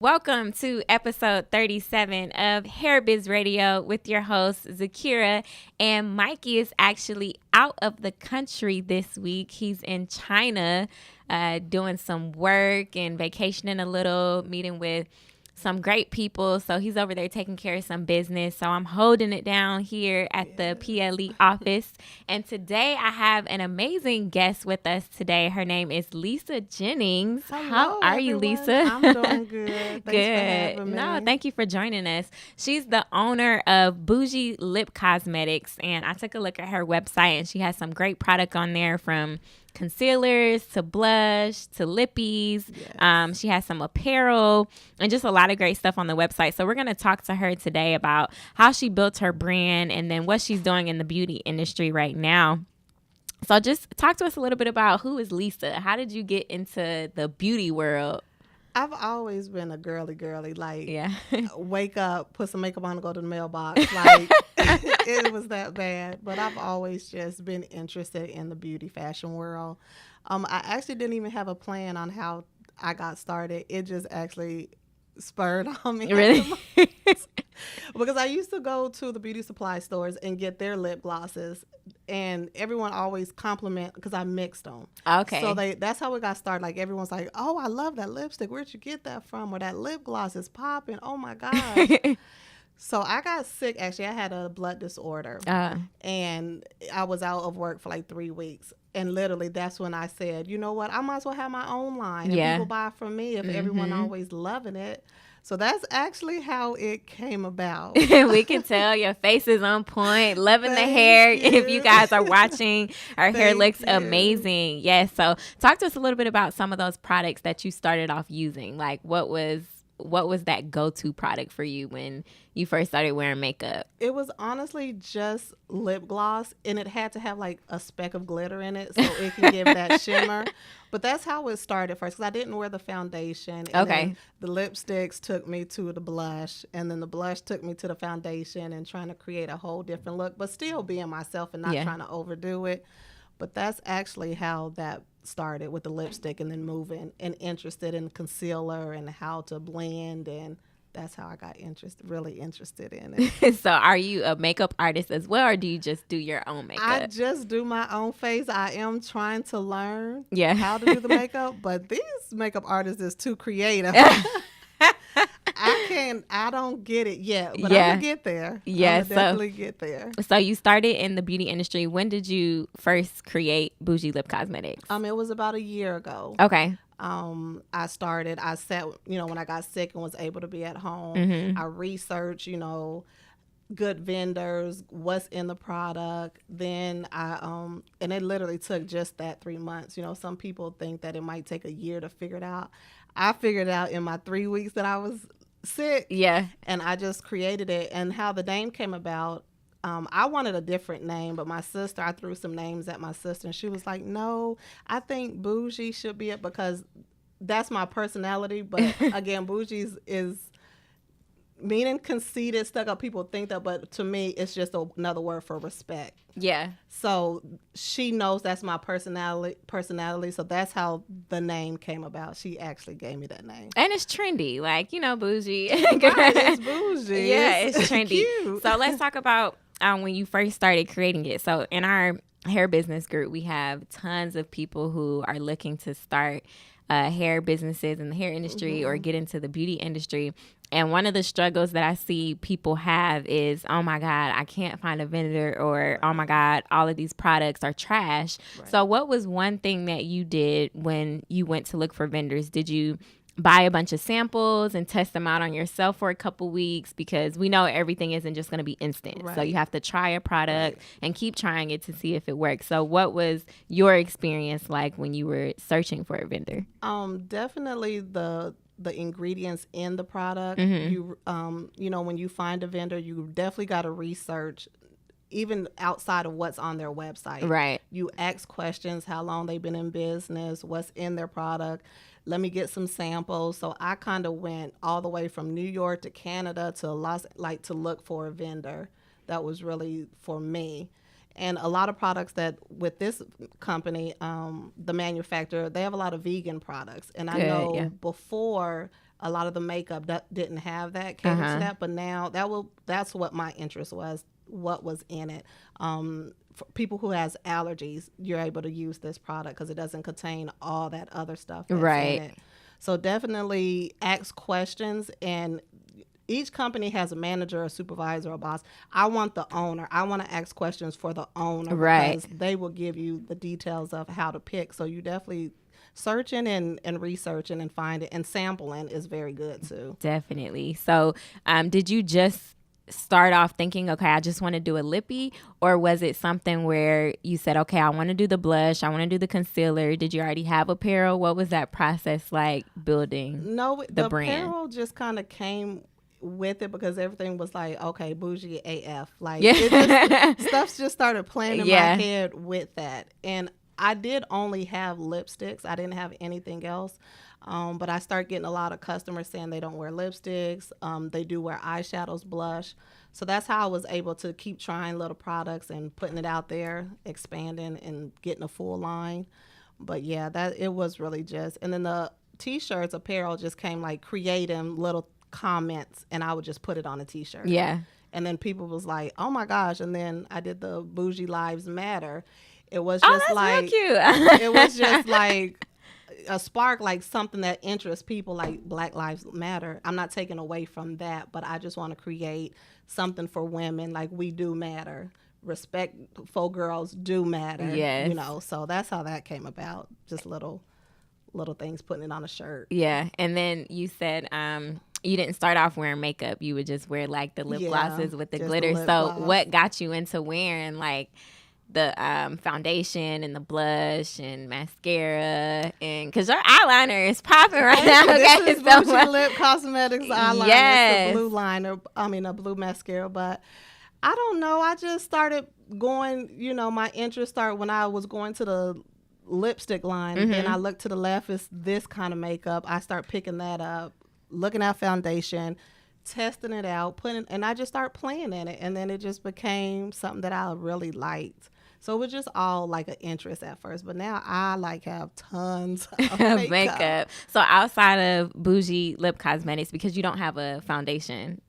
Welcome to episode 37 of Hair Biz Radio with your host, Zakiyrah. And Mikey is actually out of the country this week. He's in China doing some work and vacationing a little, meeting with some great people. So he's over there taking care of some business. So I'm holding it down here at the PLE office. And today I have an amazing guest with us today. Her name is Lisa Jennings. Hello, How are you, everyone? Lisa? I'm doing good. Thanks for having me. No, thank you for joining us. She's the owner of Bouji Lip Cosmetics. And I took a look at her website and she has some great product on there, from concealers to blush to lippies. Yes. She has some apparel and just a lot of great stuff on the website. So we're going to talk to her today about how she built her brand and then what she's doing in the beauty industry right now. So just talk to us a little bit about, who is Lisa? How did you get into the beauty world? I've always been a girly, like, Yeah. wake up, put some makeup on, and go to the mailbox. Like, it was that bad. But I've always just been interested in the beauty fashion world. I actually didn't even have a plan on how I got started. It just actually spurred on me. Really? Because I used to go to the beauty supply stores and get their lip glosses, and everyone always compliment because I mixed them. Okay. So that's how it got started. Like, everyone's like, "Oh, I love that lipstick. Where'd you get that from?" Or, "That lip gloss is popping. Oh my gosh." So I got sick. Actually, I had a blood disorder, and I was out of work for like 3 weeks. And literally, that's when I said, "You know what? I might as well have my own line, and people buy from me if everyone always loving it." So that's actually how it came about. We can tell your face is on point. Loving the hair. If you guys are watching, our hair looks amazing. Yes. So talk to us a little bit about some of those products that you started off using. Like, what was that go-to product for you when you first started wearing makeup? It was honestly just lip gloss, and it had to have like a speck of glitter in it so it can give that shimmer. But that's how it started first, because I didn't wear the foundation. And then the lipsticks took me to the blush, and then the blush took me to the foundation, and trying to create a whole different look, but still being myself and not trying to overdo it. But that's actually how that started, with the lipstick, and then moving and interested in concealer and how to blend, and that's how I got really interested in it. So are you a makeup artist as well, or do you just do your own makeup? I just do my own face. I am trying to learn how to do the makeup, but these makeup artists is too creative. I don't get it yet, but I'm gonna get there. Yeah, I'm definitely get there. So you started in the beauty industry. When did you first create Bouji Lip Cosmetics? It was about a year ago. Okay. I sat, when I got sick and was able to be at home, I researched, good vendors, what's in the product. Then and it literally took just that 3 months. Some people think that it might take a year to figure it out. I figured it out in my 3 weeks that I was sick. Yeah. And I just created it. And how the name came about, I wanted a different name, but I threw some names at my sister, and she was like, "No, I think Bougie should be it," because that's my personality. But again, Bougie is meaning conceited, stuck up. People think that, but to me, it's just another word for respect. Yeah. So she knows that's my personality. So that's how the name came about. She actually gave me that name. And it's trendy, like, bougie. Right, it's bougie. Yeah, it's trendy. Cute. So let's talk about when you first started creating it. So in our hair business group, we have tons of people who are looking to start hair businesses in the hair industry or get into the beauty industry. And one of the struggles that I see people have is, "Oh my God, I can't find a vendor," or "Oh my God, all of these products are trash." Right. So what was one thing that you did when you went to look for vendors? Did you buy a bunch of samples and test them out on yourself for a couple weeks? Because we know everything isn't just going to be instant. Right. So you have to try a product and keep trying it to see if it works. So what was your experience like when you were searching for a vendor? Definitely the ingredients in the product. You when you find a vendor, you definitely got to research even outside of what's on their website. Right. You ask questions: how long they've been in business, what's in their product. Let me get some samples. So I kind of went all the way from New York to Canada to to look for a vendor that was really for me. And a lot of products that with this company, the manufacturer, they have a lot of vegan products. And I know before a lot of the makeup didn't have that catered to that, but now that's what my interest was, what was in it. For people who has allergies, you're able to use this product because it doesn't contain all that other stuff that's in it. So definitely ask questions, and each company has a manager, a supervisor, a boss. I want the owner. I want to ask questions for the owner because they will give you the details of how to pick. So you definitely searching and researching and finding, and sampling is very good too. Definitely. So did you just start off thinking, okay, I just want to do a lippy, or was it something where you said, okay, I want to do the blush, I want to do the concealer? Did you already have apparel? What was that process like building the brand? Apparel just kind of came with it because everything was like, okay, bougie AF. Like stuff just started playing in my head with that. And I did only have lipsticks. I didn't have anything else. But I started getting a lot of customers saying they don't wear lipsticks. They do wear eyeshadows, blush. So that's how I was able to keep trying little products and putting it out there, expanding and getting a full line. But yeah, that it was really just, and then the t-shirts, apparel just came like creating little comments, and I would just put it on a t-shirt. Yeah. And then people was like, oh my gosh. And then I did the Bougie Lives Matter. It was just that's like, real cute. It was just like a spark, like something that interests people, like Black Lives Matter. I'm not taking away from that, but I just want to create something for women. Like, we do matter. Respectful girls do matter. Yes. You know, so that's how that came about. Just little things, putting it on a shirt. Yeah. And then you said you didn't start off wearing makeup. You would just wear like the lip glosses with the glitter. So what got you into wearing like the foundation and the blush and mascara, and because your eyeliner is popping right now. This is Bouji Lip Cosmetics eyeliner. Yes. It's a blue liner. I mean, a blue mascara. But I don't know. I just started going, my interest started when I was going to the lipstick line. Mm-hmm. Then I looked to the left. It's this kind of makeup. I start picking that up, looking at foundation, testing it out, and I just started playing in it. And then it just became something that I really liked. So it was just all like an interest at first, but now I like have tons of makeup. So outside of Bouji Lip Cosmetics, because you don't have a foundation,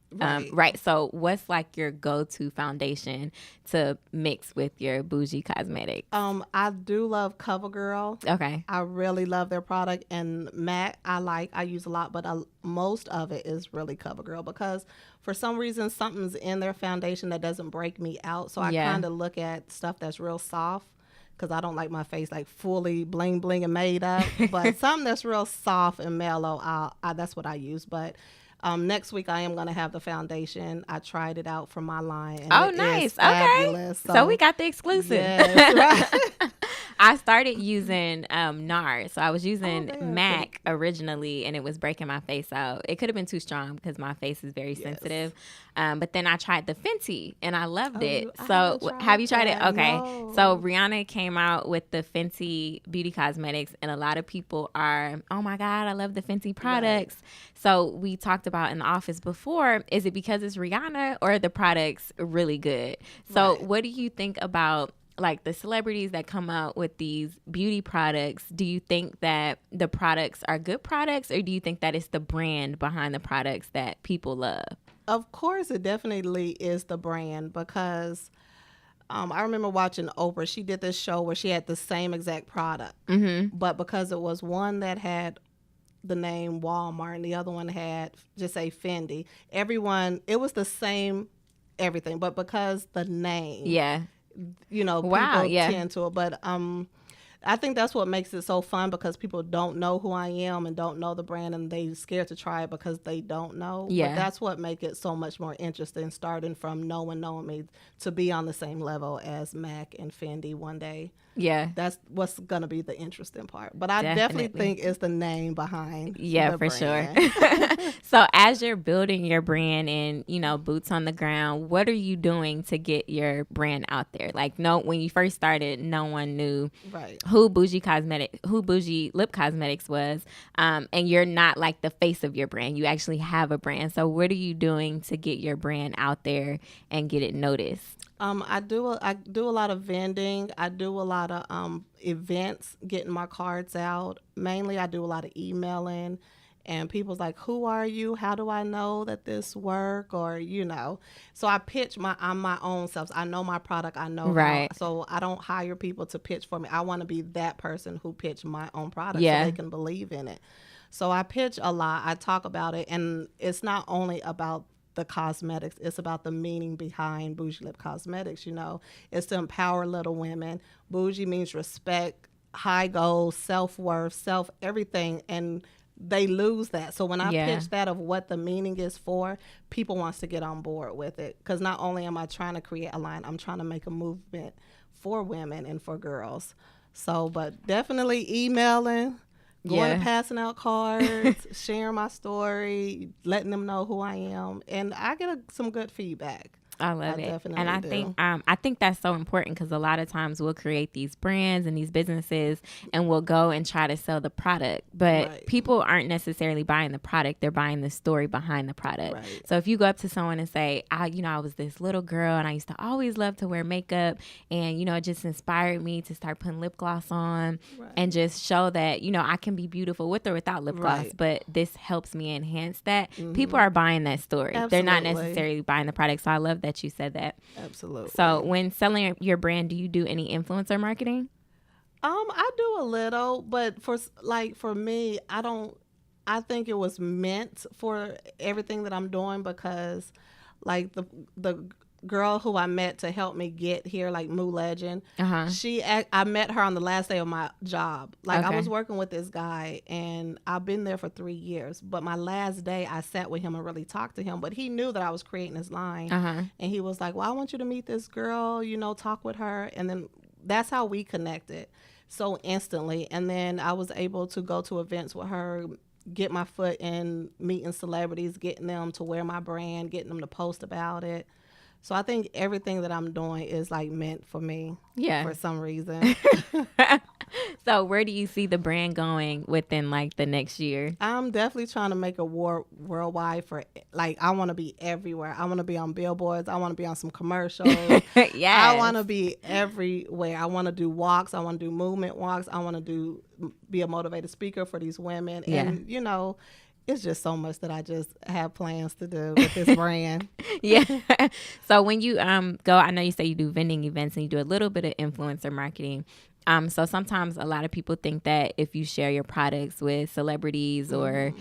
right? So what's like your go-to foundation to mix with your Bouji Cosmetics? I do love CoverGirl. Okay. I really love their product, and MAC I use a lot, but most of it is really CoverGirl because for some reason something's in their foundation that doesn't break me out. So I kind of look at stuff that's real soft because I don't like my face like fully bling bling and made up. But something that's real soft and mellow, that's what I use. But next week I am going to have the foundation. I tried it out from my line. And nice. Okay. So we got the exclusive. Yes, right. I started using NARS. So I was using MAC originally, and it was breaking my face out. It could have been too strong because my face is very sensitive. But then I tried the Fenty, and I loved it. So have you tried it? Okay. No. So Rihanna came out with the Fenty Beauty Cosmetics, and a lot of people are, oh my God, I love the Fenty products. Right. So we talked about in the office before, is it because it's Rihanna or are the products really good? So what do you think about like the celebrities that come out with these beauty products? Do you think that the products are good products, or do you think that it's the brand behind the products that people love? Of course, it definitely is the brand because I remember watching Oprah. She did this show where she had the same exact product, but because it was one that had the name Walmart and the other one had just say Fendi, it was the same everything, but because the name, people tend to it. But I think that's what makes it so fun because people don't know who I am and don't know the brand, and they scared to try it because they don't know. Yeah. But that's what makes it so much more interesting, starting from no one knowing me to be on the same level as MAC and Fendi one day. Yeah. That's what's going to be the interesting part. But I definitely think it's the name behind the for brand. Sure. So as you're building your brand and, boots on the ground, what are you doing to get your brand out there? Like, when you first started, no one knew who Bouji Lip Cosmetics was. And you're not like the face of your brand. You actually have a brand. So what are you doing to get your brand out there and get it noticed? I do a lot of vending. I do a lot of events, getting my cards out. Mainly, I do a lot of emailing And people's like, who are you? How do I know that this work? Or, so I pitch I'm my own self. I know my product. I know right. So I don't hire people to pitch for me. I want to be that person who pitch my own product so they can believe in it. So I pitch a lot. I talk about it. And it's not only about the cosmetics, it's about the meaning behind Bouji Lip Cosmetics. It's to empower little women. Bougie means respect, high goals, self-worth, everything, and they lose that. So when I pitch that of what the meaning is for, people wants to get on board with it, because not only am I trying to create a line, I'm trying to make a movement for women and for girls. So, but definitely emailing, going and passing out cards, sharing my story, letting them know who I am, and I get some good feedback. I love it. And I think that's so important, because a lot of times we'll create these brands and these businesses and we'll go and try to sell the product, but people aren't necessarily buying the product. They're buying the story behind the product. Right. So if you go up to someone and say, I was this little girl and I used to always love to wear makeup, and, it just inspired me to start putting lip gloss on and just show that, I can be beautiful with or without lip gloss, but this helps me enhance that. Mm-hmm. People are buying that story. Absolutely. They're not necessarily buying the product. So I love that you said that. Absolutely. So when selling your brand, do you do any influencer marketing? I do a little, but for me, I think it was meant for everything that I'm doing, because like the girl who I met to help me get here, like Moo Legend, I met her on the last day of my job. Like I was working with this guy, and I've been there for 3 years, but my last day I sat with him and really talked to him, but he knew that I was creating this line, and he was like, well, I want you to meet this girl, talk with her. And then that's how we connected so instantly. And then I was able to go to events with her, get my foot in meeting celebrities, getting them to wear my brand, getting them to post about it. So I think everything that I'm doing is like meant for me for some reason. So where do you see the brand going within like the next year? I'm definitely trying to make a worldwide for, like, I want to be everywhere. I want to be on billboards. I want to be on some commercials. I want to be everywhere. I want to do walks. I want to do movement walks. I want to be a motivated speaker for these women. And, it's just so much that I just have plans to do with this brand. So when you go, I know you say you do vending events and you do a little bit of influencer marketing. So sometimes a lot of people think that if you share your products with celebrities or,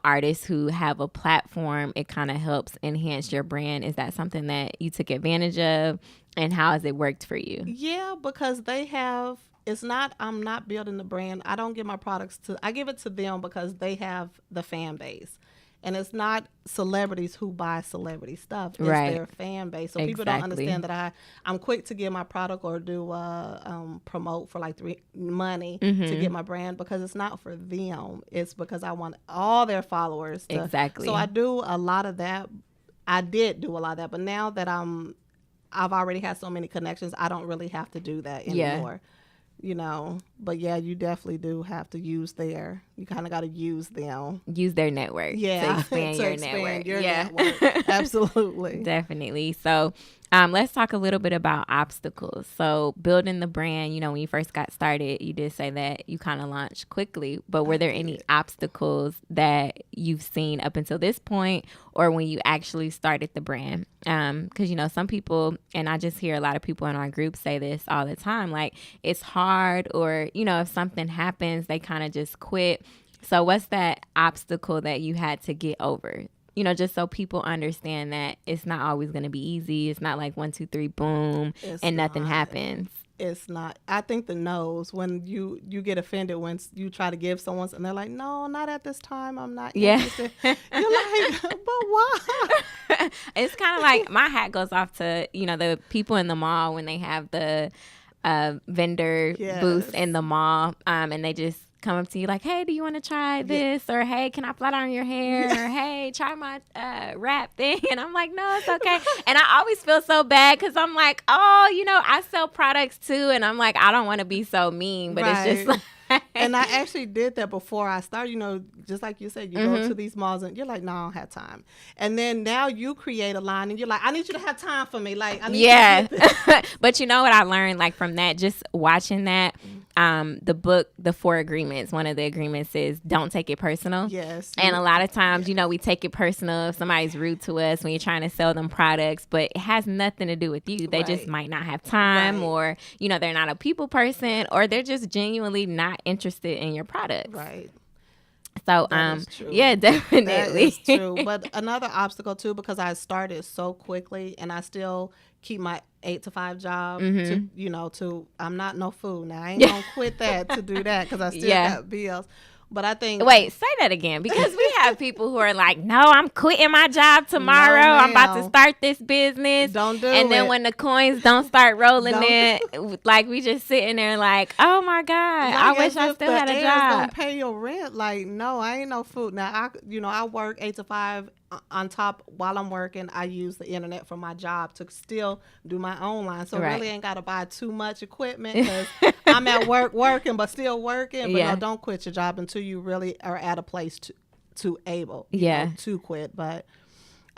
artists who have a platform, it kind of helps enhance your brand. Is that something that you took advantage of, and how has it worked for you? Yeah, because I'm not building the brand. I don't give my products I give it to them because they have the fan base. And it's not celebrities who buy celebrity stuff. It's their fan base. So people don't understand that I'm quick to give my product or do promote for like money to get my brand, because it's not for them. It's because I want all their followers to. Exactly. So I do a lot of that. I did do a lot of that. But now that I've already had so many connections, I don't really have to do that anymore. But you definitely do have to you kind of got to use them. Use their network. To expand your network. Absolutely. Definitely. So let's talk a little bit about obstacles. So building the brand, when you first got started, you did say that you kind of launched quickly, but were there any obstacles that you've seen up until this point, or when you actually started the brand? Because, some people, and I just hear a lot of people in our group say this all the time, like it's hard, or, if something happens, they kind of just quit. So what's that obstacle that you had to get over? Just so people understand that it's not always going to be easy. It's not like 1, 2, 3, boom, and nothing happens. It's not. I think the no's, when you get offended when you try to give someone, and they're like, no, not at this time. I'm not interested. You're like, but why? It's kind of like my hat goes off to, the people in the mall when they have the vendor booth in the mall, and they just come up to you like, hey, do you want to try this? Or, hey, can I flat iron your hair? Or, hey, try my wrap thing. And I'm like, no, it's okay. And I always feel so bad because I'm like, oh, I sell products too. And I'm like, I don't want to be so mean, but it's just like, And I actually did that before I started. You know, just like you said, you go to these malls and you're like, no, I don't have time. And then now you create a line and you're like, I need you to have time for me. Like, I need you to get this. But you know what I learned, like, from that, just watching that, the book, The Four Agreements, one of the agreements is don't take it personal. Yes. And a lot of times, you know, we take it personal if somebody's rude to us when you're trying to sell them products, but it has nothing to do with you. They just might not have time, or, you know, they're not a people person, or they're just genuinely not interested in your products. Right. So, yeah, definitely. That is true. But another obstacle too, because I started so quickly and I still keep my 8-to-5 job to, you know, I'm not no fool now. I ain't gonna quit that to do that because I still got bills. But I think... Wait, say that again, because we have people who are like, no, I'm quitting my job tomorrow. No, I'm about to start this business. Don't do And then it. when the coins don't start rolling in, like, we just sitting there like, oh my God, Like, I wish I still had a job. Gonna pay your rent. Like, no, I ain't no food. Now, I work 8 to 5. On top, while I'm working, I use the internet for my job to still do my own line. So really ain't got to buy too much equipment because I'm at work working, but still working. But no, don't quit your job until you really are at a place to able to quit. But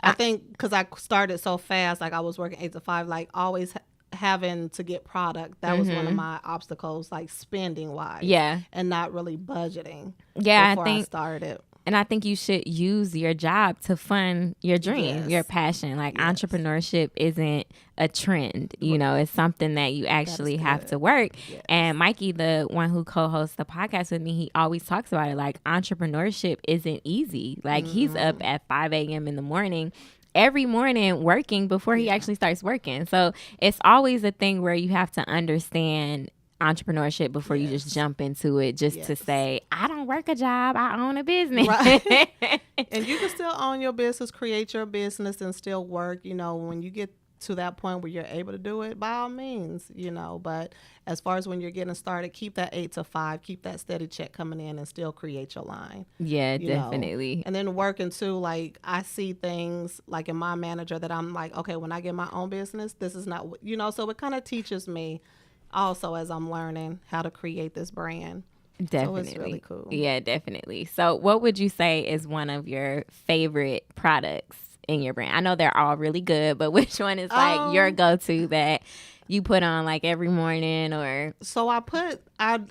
I think because I started so fast, like I was working 8 to 5, like always having to get product. That was one of my obstacles, like spending wise. Yeah. And not really budgeting. Yeah, before I started. And I think you should use your job to fund your dream, your passion. Like entrepreneurship isn't a trend, you know, it's something that you actually have to work. Yes. And Mikey, the one who co-hosts the podcast with me, he always talks about it. Like entrepreneurship isn't easy. Like he's up at 5 a.m. in the morning every morning working before he actually starts working. So it's always a thing where you have to understand entrepreneurship before you just jump into it just to say, I don't work a job, I own a business. Right. And you can still own your business, create your business and still work, you know, when you get to that point where you're able to do it, by all means, you know. But as far as when you're getting started, keep that 8 to 5, keep that steady check coming in and still create your line. Yeah, definitely. Know? And then working too, like I see things like in my manager that I'm like, okay, when I get my own business, this is not, you know, so it kind of teaches me also as I'm learning how to create this brand. Definitely. So it's really cool. Yeah, definitely. So what would you say is one of your favorite products in your brand? I know they're all really good, but which one is like your go-to that you put on like every morning? Or so I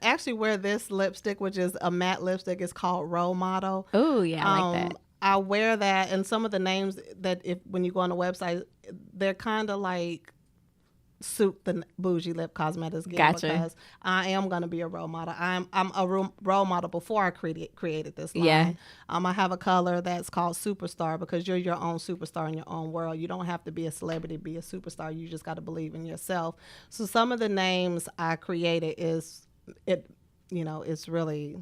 actually wear this lipstick, which is a matte lipstick. It's called Role Model. Oh yeah, I like that. I wear that, and some of the names that when you go on the website, they're kind of like suit the Bouji Lip Cosmetics because I am going to be a role model. I'm a role model before I created this line. Yeah. I have a color that's called Superstar because you're your own superstar in your own world. You don't have to be a celebrity to be a superstar. You just got to believe in yourself. So some of the names I created it's really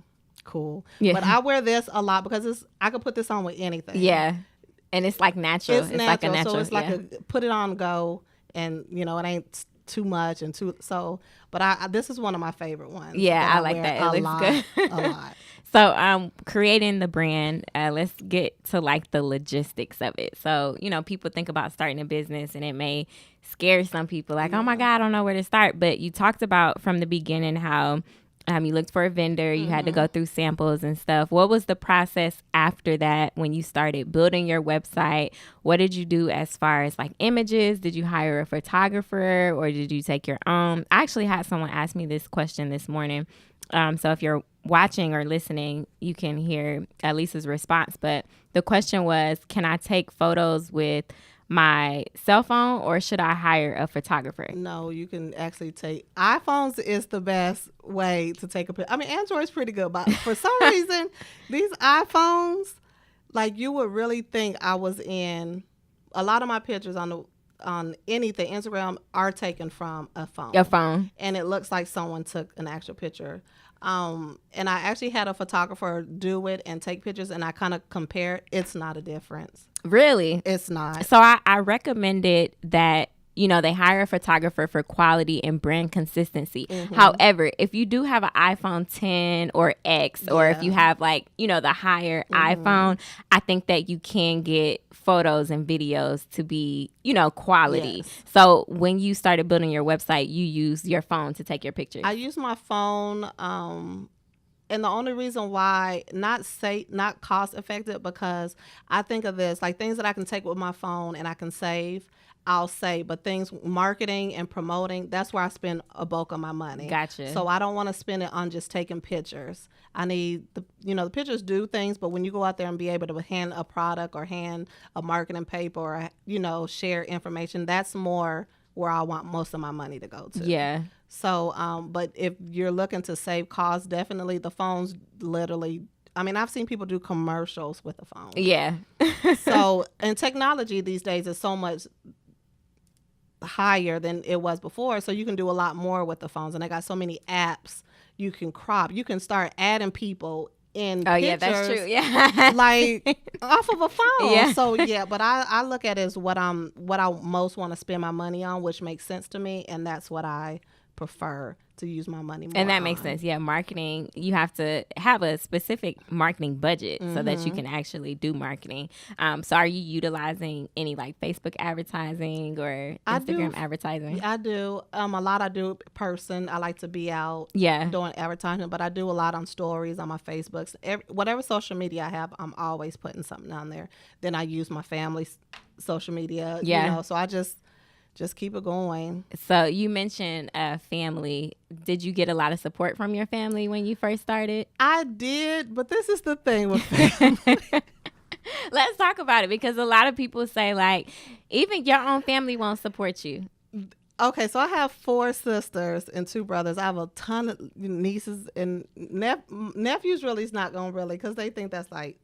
cool. Yeah. But I wear this a lot because I could put this on with anything. Yeah. And it's like natural. It's natural. Like a natural. So it's like a put it on, go. And, you know, it ain't too much but this is one of my favorite ones. Yeah, I like that. It looks good. A lot. So creating the brand, let's get to like the logistics of it. So, you know, people think about starting a business and it may scare some people like, oh my God, I don't know where to start. But you talked about from the beginning how you looked for a vendor, you had to go through samples and stuff. What was the process after that when you started building your website? What did you do as far as like images? Did you hire a photographer or did you take your own? I actually had someone ask me this question this morning. So if you're watching or listening, you can hear Lisa's response. But the question was, can I take photos with my cell phone or should I hire a photographer? No, you can actually take iPhones is the best way to take a picture. I mean, Android's pretty good, but for some reason, these iPhones, like you would really think I was in a lot of my pictures on anything, Instagram, are taken from a phone. Your phone. And it looks like someone took an actual picture. And I actually had a photographer do it and take pictures, and I kind of compared. It's not a difference. Really? It's not. So I recommended that, you know, they hire a photographer for quality and brand consistency. However, if you do have an iPhone 10 or X, or if you have like, you know, the higher iPhone, I think that you can get photos and videos to be, you know, quality. Yes. So when you started building your website, you used your phone to take your pictures. I use my phone And the only reason why not cost effective, because I think of this like things that I can take with my phone and I can save, I'll save. But things marketing and promoting, that's where I spend a bulk of my money. Gotcha. So I don't want to spend it on just taking pictures. I need the pictures do things, but when you go out there and be able to hand a product or hand a marketing paper or share information, that's more where I want most of my money to go to. Yeah. So, but if you're looking to save costs, definitely the phones literally, I mean, I've seen people do commercials with the phone. Yeah. So, and technology these days is so much higher than it was before. So you can do a lot more with the phones. And they got so many apps you can crop. You can start adding people in pictures. Yeah, that's true. Yeah. Like off of a phone. Yeah. So yeah, but I look at it as what I most want to spend my money on, which makes sense to me, and that's what I prefer to use my money more and that on. makes sense. Yeah, marketing, you have to have a specific marketing budget so that you can actually do marketing. So are you utilizing any like Facebook advertising or Instagram advertising? I do. A lot I do person. I like to be out doing advertising, but I do a lot on stories on my Facebooks. Whatever social media I have, I'm always putting something on there. Then I use my family's social media. Yeah. So I just keep it going. So you mentioned family. Did you get a lot of support from your family when you first started? I did, but this is the thing with family. Let's talk about it, because a lot of people say like even your own family won't support you. Okay, so I have 4 sisters and 2 brothers. I have a ton of nieces and nephews. Really, is not going to really, because they think that's like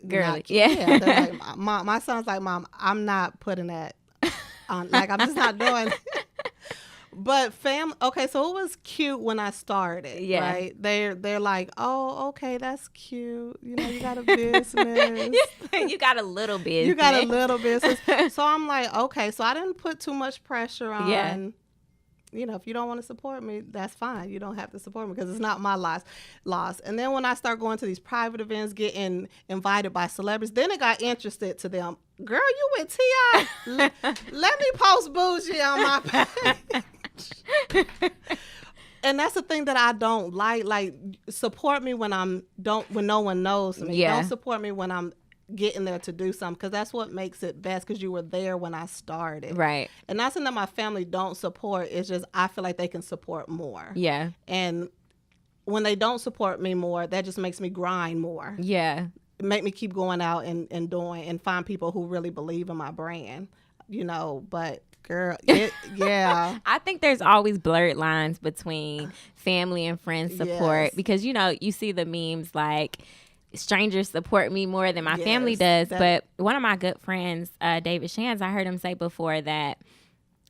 girly. Yeah. They're like, my son's like, Mom, I'm not putting that on. Like, I'm just not doing it. But okay, so it was cute when I started, right? They're like, oh, okay, that's cute. You got a business. You got a little business. You got a little business. So I'm like, okay, so I didn't put too much pressure on. Yeah. If you don't want to support me, that's fine. You don't have to support me because it's not my loss. And then when I start going to these private events, getting invited by celebrities, then it got interested to them. Girl, you with T.I.? Let me post Bouji on my page. And that's the thing that I don't like. Like, support me when when no one knows me. Yeah. Don't support me when I'm getting there to do something, because that's what makes it best, because you were there when I started. Right. And not saying that my family don't support. It's just I feel like they can support more. Yeah. And when they don't support me more, that just makes me grind more. Yeah. Make me keep going out and doing and find people who really believe in my brand. But girl, yeah. I think there's always blurred lines between family and friend support, because you see the memes like strangers support me more than my family does. But one of my good friends, David Shands, I heard him say before that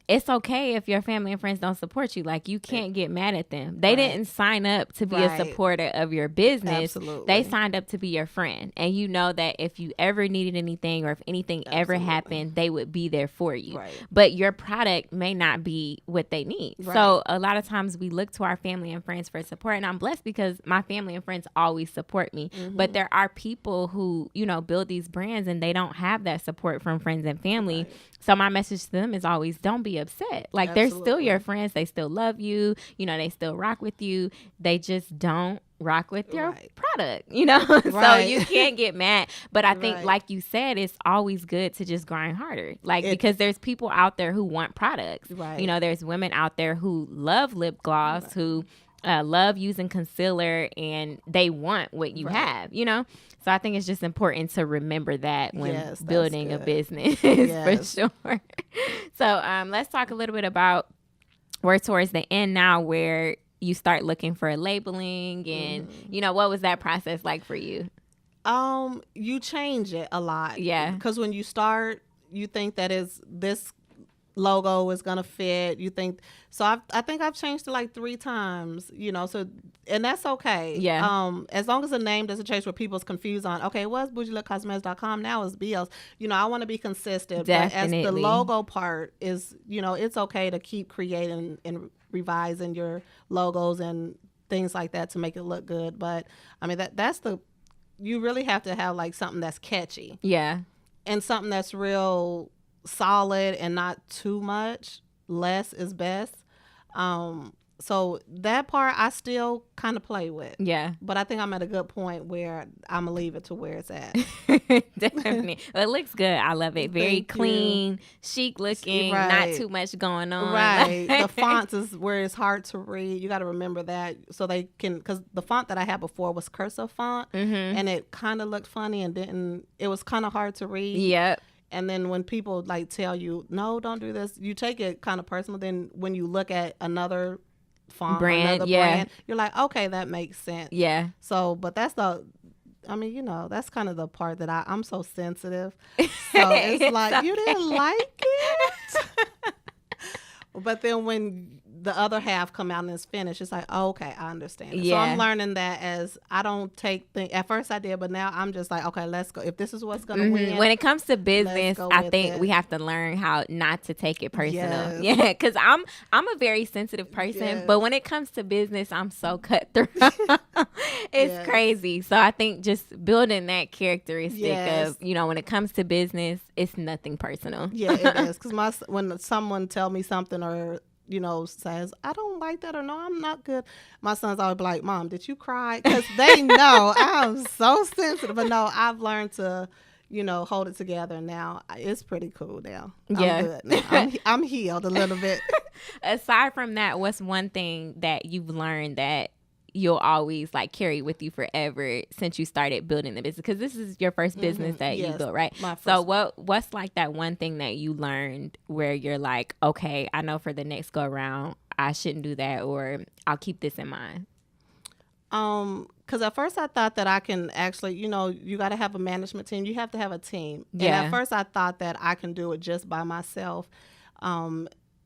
it's okay if your family and friends don't support you. Like, you can't get mad at them. They didn't sign up to be a supporter of your business. Absolutely. They signed up to be your friend. And you know that if you ever needed anything or if anything ever happened, they would be there for you. Right. But your product may not be what they need. Right. So a lot of times we look to our family and friends for support. And I'm blessed because my family and friends always support me. Mm-hmm. But there are people who, build these brands and they don't have that support from friends and family. Right. So my message to them is always, don't be upset. Like, Absolutely. They're still your friends. They still love you. They still rock with you. They just don't rock with your product, So you can't get mad. But I think, like you said, it's always good to just grind harder. Because there's people out there who want products. Right. There's women out there who love lip gloss, who love using concealer, and they want what you have, So I think it's just important to remember that when building a business, for sure. So let's talk a little bit about, we're towards the end now, where you start looking for labeling and, what was that process like for you? You change it a lot. Yeah. Because when you start, you think that this logo is gonna fit. You think so. I think I've changed it like 3 times. So, and that's okay. Yeah. As long as the name doesn't change, where people's confused on. Okay, it was BoujiLipCosmetics.com. Now it's BL's. I want to be consistent. Definitely. But as the logo part is, it's okay to keep creating and revising your logos and things like that to make it look good. But I mean you really have to have like something that's catchy. Yeah. And something that's real solid and not too much. Less is best. So that part I still kind of play with. Yeah. But I think I'm at a good point where I'm going to leave it to where it's at. Definitely. Well, it looks good. I love it. Very Thank clean, you. chic looking, Right. not too much going on. Right. The fonts is where it's hard to read. You got to remember that so they can, because the font that I had before was cursive font, and it kind of looked funny and it was kind of hard to read. Yep. And then when people like tell you, no, don't do this, you take it kind of personal. Then when you look at another font, brand, you're like, okay, that makes sense. Yeah. So, but that's that's kind of the part that I'm so sensitive. So it's like, okay. You didn't like it? But then when the other half come out and it's finished, it's like, oh, okay, I understand. Yeah. So I'm learning that as I don't take things. At first I did, but now I'm just like, okay, let's go. If this is what's going to win. When it comes to business, I think we have to learn how not to take it personal. Yes. Yeah, because I'm a very sensitive person, but when it comes to business, I'm so cutthroat. It's crazy. So I think just building that characteristic of, when it comes to business, it's nothing personal. Yeah, it is. Because when someone tell me something or says, I don't like that, or no, I'm not good, my son's always like, Mom, did you cry? Because they know I'm so sensitive. But no, I've learned to, hold it together now. It's pretty cool now. Yeah. I'm good now. I'm healed a little bit. Aside from that, what's one thing that you've learned that you'll always like carry with you forever since you started building the business? Because this is your first business that you built, right? So what's like that one thing that you learned where you're like, okay, I know for the next go around I shouldn't do that, or I'll keep this in mind? Because at first I thought that I can actually, you got to have a management team. You have to have a team. Yeah. And at first I thought that I can do it just by myself.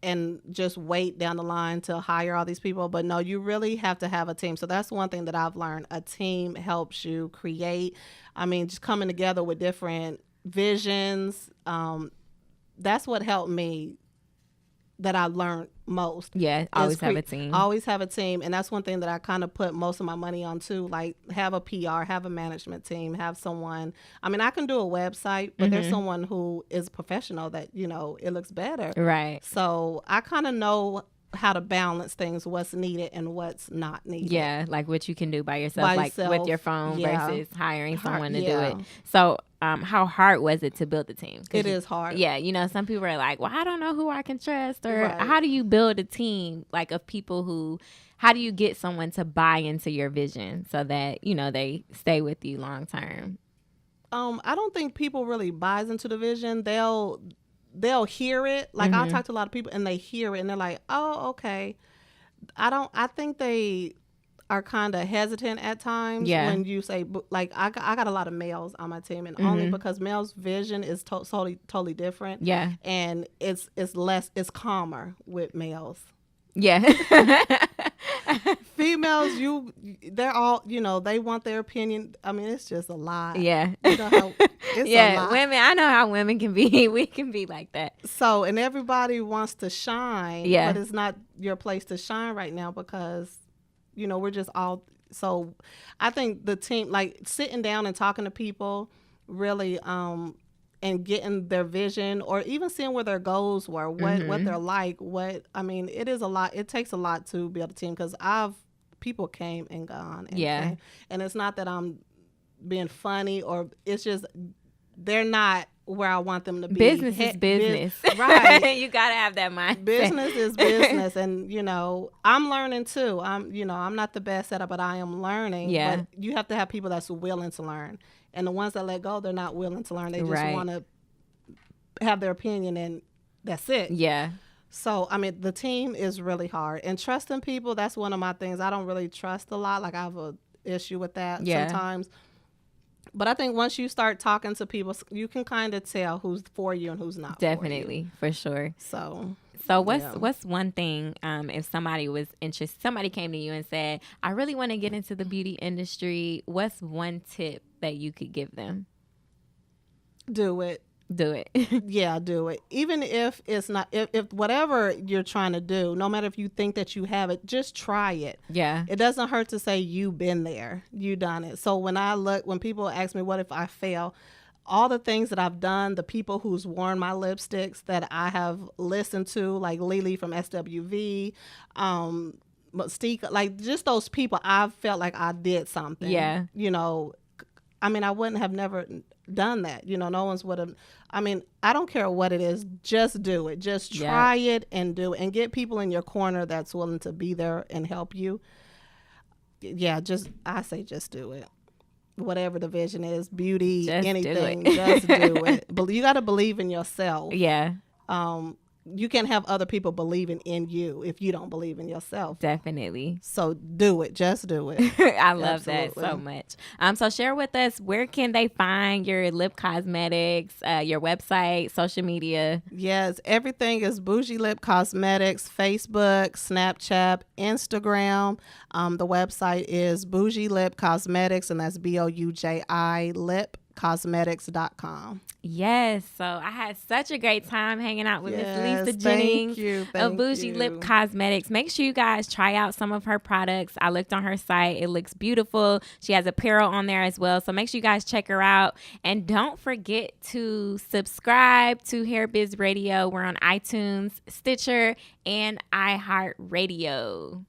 And just wait down the line to hire all these people. But no, you really have to have a team. So that's one thing that I've learned. A team helps you create. Just coming together with different visions. That's what helped me, that I learned most. Yeah, always have a team. Always have a team. And that's one thing that I kind of put most of my money on too. Like, have a PR, have a management team, have someone. I can do a website, but there's someone who is professional that, it looks better. Right. So I kind of know how to balance things, what's needed and what's not needed. Yeah, like what you can do by yourself, with your phone versus hiring someone to do it. So how hard was it to build the team? It is hard. Yeah, some people are like, well, I don't know who I can trust, or how do you build a team like of people who, how do you get someone to buy into your vision so that, they stay with you long term? I don't think people really buys into the vision. They'll hear it. Like, I'll talk to a lot of people and they hear it and they're like, oh, okay. I think they are kind of hesitant at times when you say, like, I got a lot of males on my team, and only because males' vision is totally different. Yeah. And it's calmer with males. Yeah. Females, they're all, they want their opinion. It's just a lot. Yeah. You know how it's a lot. Women, I know how women can be. We can be like that. So, and everybody wants to shine, but it's not your place to shine right now because, we're just all, so I think the team, like sitting down and talking to people really, and getting their vision, or even seeing where their goals were, what they're like, it is a lot. It takes a lot to build a team because people came and gone. And it's not that I'm being funny, or it's just they're not where I want them to be. Business is business. Right. You got to have that mindset. Business is business. And, I'm learning too. I'm not the best at it, but I am learning. Yeah. But you have to have people that's willing to learn. And the ones that let go, they're not willing to learn. They just want to have their opinion and that's it. Yeah. So, the team is really hard. And trusting people, that's one of my things. I don't really trust a lot. Like, I have an issue with that sometimes. But I think once you start talking to people, you can kind of tell who's for you and who's not. Definitely, for sure. So what's one thing, if somebody was interested, somebody came to you and said, I really want to get into the beauty industry, what's one tip that you could give them? Do it. Do it. Yeah, do it. Even if it's not, if whatever you're trying to do, no matter if you think that you have it, just try it. Yeah. It doesn't hurt to say you've been there, you done it. So when people ask me, what if I fail? All the things that I've done, the people who's worn my lipsticks that I have listened to, like Lily from SWV, Mystique, like just those people, I felt like I did something. Yeah. You know, I mean, I wouldn't have never done that. You know, no one's would have. I mean, I don't care what it is. Just do it. Just try it and do it, and get people in your corner that's willing to be there and help you. Yeah, I say just do it. Whatever the vision is, beauty, just anything, just do it. But you got to believe in yourself. Yeah. You can't have other people believing in you if you don't believe in yourself. Definitely. So do it. Just do it. I love that so much. So share with us, where can they find your lip cosmetics, your website, social media? Yes, everything is Bouji Lip Cosmetics, Facebook, Snapchat, Instagram. The website is Bouji Lip Cosmetics, and that's BOUJI Lip Cosmetics.com. Yes, so I had such a great time hanging out with Miss Lisa Jennings of Bouji Lip Cosmetics. Make sure you guys try out some of her products. I looked on her site. It looks beautiful. She has apparel on there as well. So make sure you guys check her out. And don't forget to subscribe to Hair Biz Radio. We're on iTunes, Stitcher, and iHeartRadio.